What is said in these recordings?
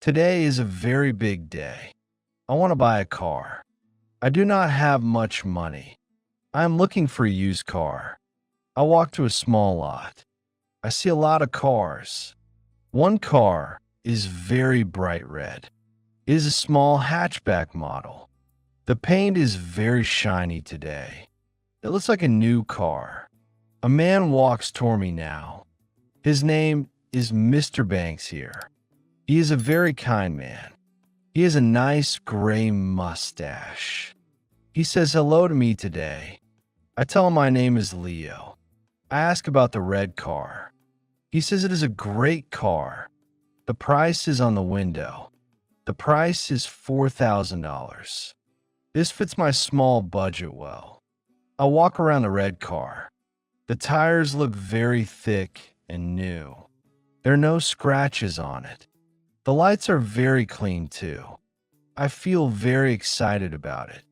Today is a very big day. I want to buy a car. I do not have much money. I am looking for a used car. I walk to a small lot. I see a lot of cars. One car is very bright red. It is a small hatchback model. The paint is very shiny today. It looks like a new car. A man walks toward me now. His name is Mr. Banks here. He is a very kind man. He has a nice gray mustache. He says hello to me today. I tell him my name is Leo. I ask about the red car. He says it is a great car. The price is on the window. The price is $4,000. This fits my small budget well. I walk around the red car. The tires look very thick and new. There are no scratches on it. The lights are very clean too. I feel very excited about it.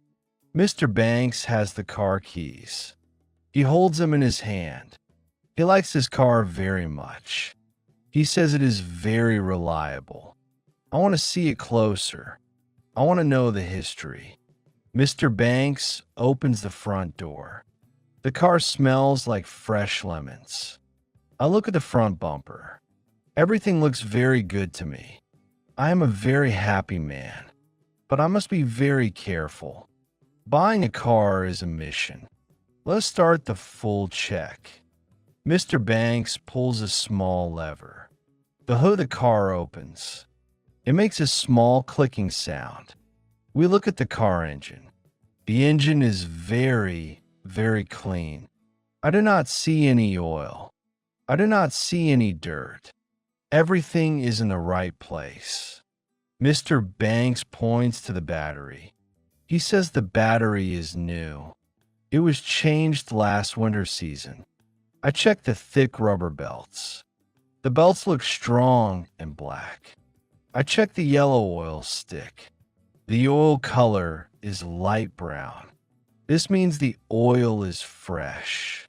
Mr. Banks has the car keys. He holds them in his hand. He likes his car very much. He says it is very reliable. I want to see it closer. I want to know the history. Mr. Banks opens the front door. The car smells like fresh lemons. I look at the front bumper. Everything looks very good to me. I am a very happy man, but I must be very careful. Buying a car is a mission. Let's start the full check. Mr. Banks pulls a small lever. The hood of the car opens. It makes a small clicking sound. We look at the car engine. The engine is very, very clean. I do not see any oil. I do not see any dirt. Everything is in the right place. Mr. Banks points to the battery. He says the battery is new. It was changed last winter season. I check the thick rubber belts. The belts look strong and black. I check the yellow oil stick. The oil color is light brown. This means the oil is fresh.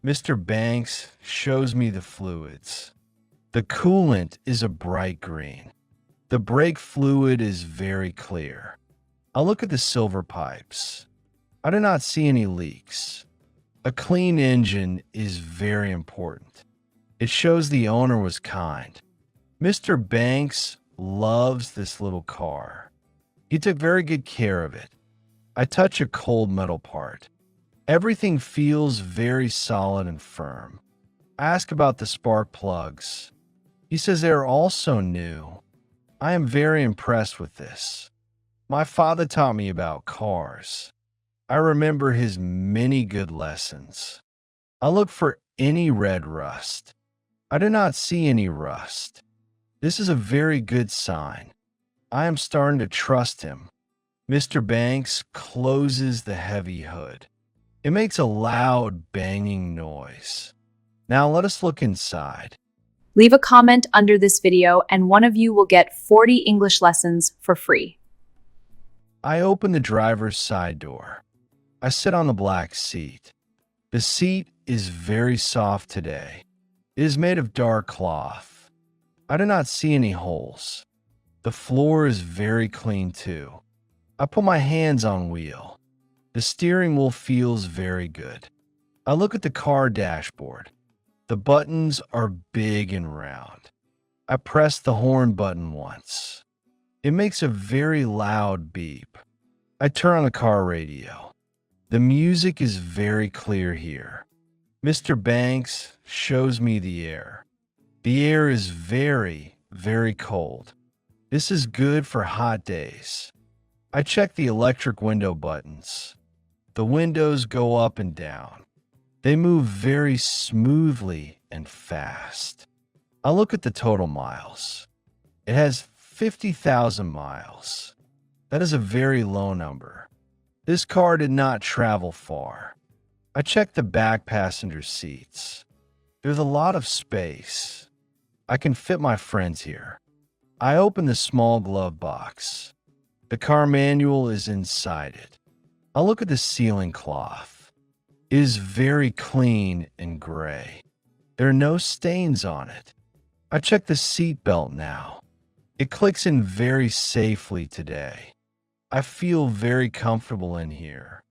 Mr. Banks shows me the fluids. The coolant is a bright green. The brake fluid is very clear. I look at the silver pipes. I do not see any leaks. A clean engine is very important. It shows the owner was kind. Mr. Banks loves this little car. He took very good care of it. I touch a cold metal part. Everything feels very solid and firm. I ask about the spark plugs. He says they are also new. I am very impressed with this. My father taught me about cars. I remember his many good lessons. I look for any red rust. I do not see any rust. This is a very good sign. I am starting to trust him. Mr. Banks closes the heavy hood. It makes a loud banging noise. Now let us look inside. Leave a comment under this video and one of you will get 40 English lessons for free. I open the driver's side door. I sit on the black seat. The seat is very soft today. It is made of dark cloth. I do not see any holes. The floor is very clean too. I put my hands on wheel. The steering wheel feels very good. I look at the car dashboard. The buttons are big and round. I press the horn button once. It makes a very loud beep. I turn on the car radio. The music is very clear here. Mr. Banks shows me the air. The air is very, very cold. This is good for hot days. I check the electric window buttons. The windows go up and down. They move very smoothly and fast. I look at the total miles. It has 50,000 miles. That is a very low number. This car did not travel far. I check the back passenger seats. There's a lot of space. I can fit my friends here. I open the small glove box. The car manual is inside it. I look at the ceiling cloth. It is very clean and gray. There are no stains on it. I check the seat belt now. It clicks in very safely today. I feel very comfortable in here.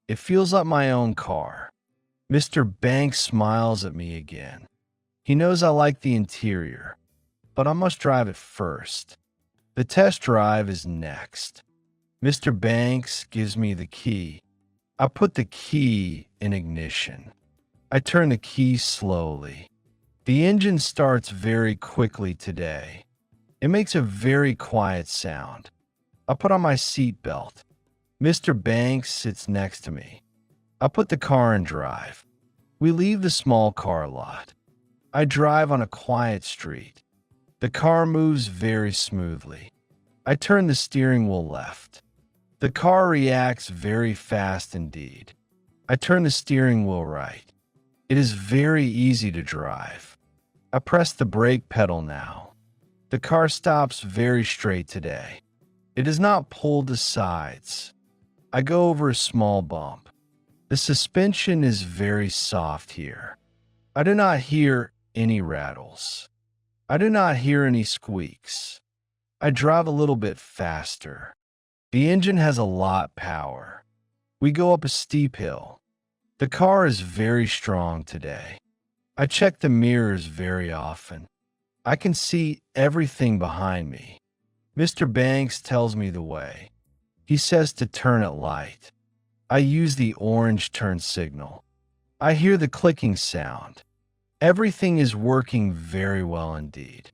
It feels like my own car. Mr. Banks smiles at me again. He knows I like the interior, but I must drive it first. The test drive is next. Mr. Banks gives me the key. I put the key in ignition. I turn the key slowly. The engine starts very quickly today. It makes a very quiet sound. I put on my seatbelt. Mr. Banks sits next to me. I put the car in drive. We leave the small car lot. I drive on a quiet street. The car moves very smoothly. I turn the steering wheel left. The car reacts very fast indeed. I turn the steering wheel right. It is very easy to drive. I press the brake pedal now. The car stops very straight today. It does not pull to sides. I go over a small bump. The suspension is very soft here. I do not hear any rattles. I do not hear any squeaks. I drive a little bit faster. The engine has a lot power. We go up a steep hill. The car is very strong today. I check the mirrors very often. I can see everything behind me. Mr. Banks tells me the way. He says to turn at light. I use the orange turn signal. I hear the clicking sound. Everything is working very well indeed.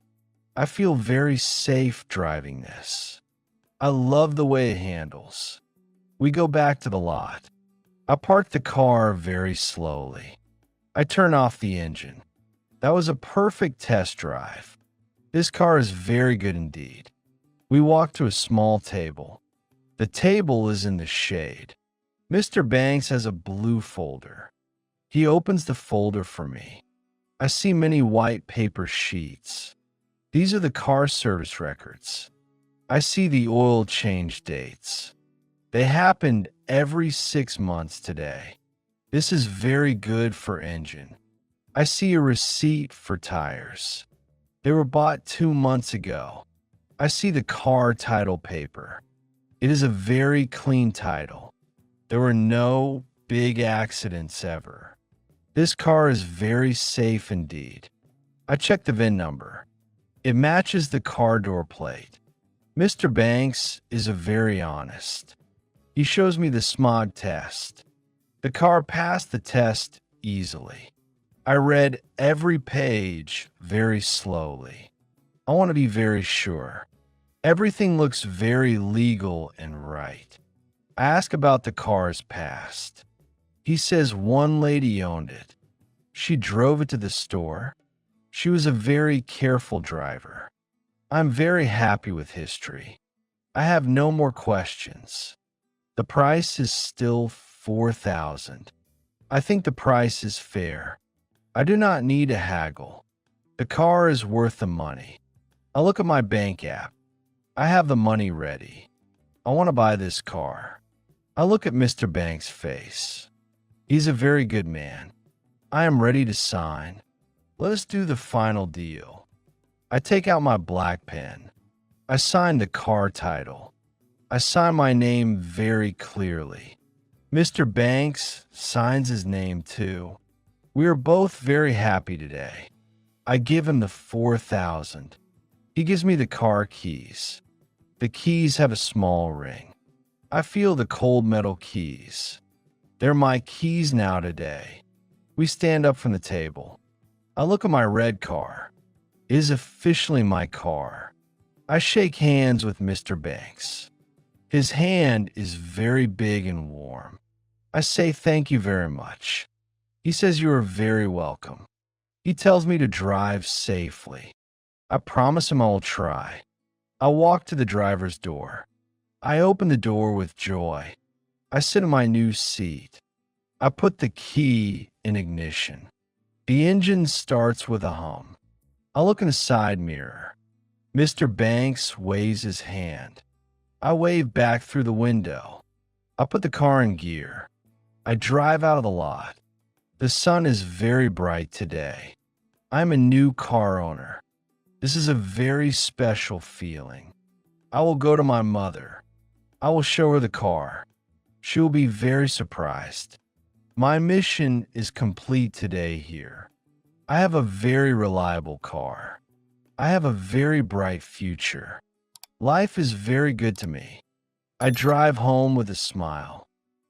I feel very safe driving this. I love the way it handles. We go back to the lot. I park the car very slowly. I turn off the engine. That was a perfect test drive. This car is very good indeed. We walk to a small table. The table is in the shade. Mr. Banks has a blue folder. He opens the folder for me. I see many white paper sheets. These are the car service records. I see the oil change dates. They happened every 6 months today. This is very good for engine. I see a receipt for tires. They were bought 2 months ago. I see the car title paper. It is a very clean title. There were no big accidents ever. This car is very safe indeed. I check the VIN number. It matches the car door plate. Mr. Banks is very honest. He shows me the smog test. The car passed the test easily. I read every page very slowly. I want to be very sure. Everything looks very legal and right. I ask about the car's past. He says one lady owned it. She drove it to the store. She was a very careful driver. I'm very happy with history. I have no more questions. The price is still $4,000. I think the price is fair. I do not need a haggle. The car is worth the money. I look at my bank app. I have the money ready. I want to buy this car. I look at Mr. Banks' face. He's a very good man. I am ready to sign. Let us do the final deal. I take out my black pen. I sign the car title. I sign my name very clearly. Mr. Banks signs his name too. We are both very happy today. I give him the $4,000. He gives me the car keys. The keys have a small ring. I feel the cold metal keys. They're my keys now today. We stand up from the table. I look at my red car. It is officially my car. I shake hands with Mr. Banks. His hand is very big and warm. I say thank you very much. He says you are very welcome. He tells me to drive safely. I promise him I will try. I walk to the driver's door. I open the door with joy. I sit in my new seat. I put the key in ignition. The engine starts with a hum. I look in the side mirror. Mr. Banks waves his hand. I wave back through the window. I put the car in gear. I drive out of the lot. The sun is very bright today. I'm a new car owner. This is a very special feeling. I will go to my mother. I will show her the car. She will be very surprised. My mission is complete today here. I have a very reliable car. I have a very bright future. Life is very good to me. I drive home with a smile.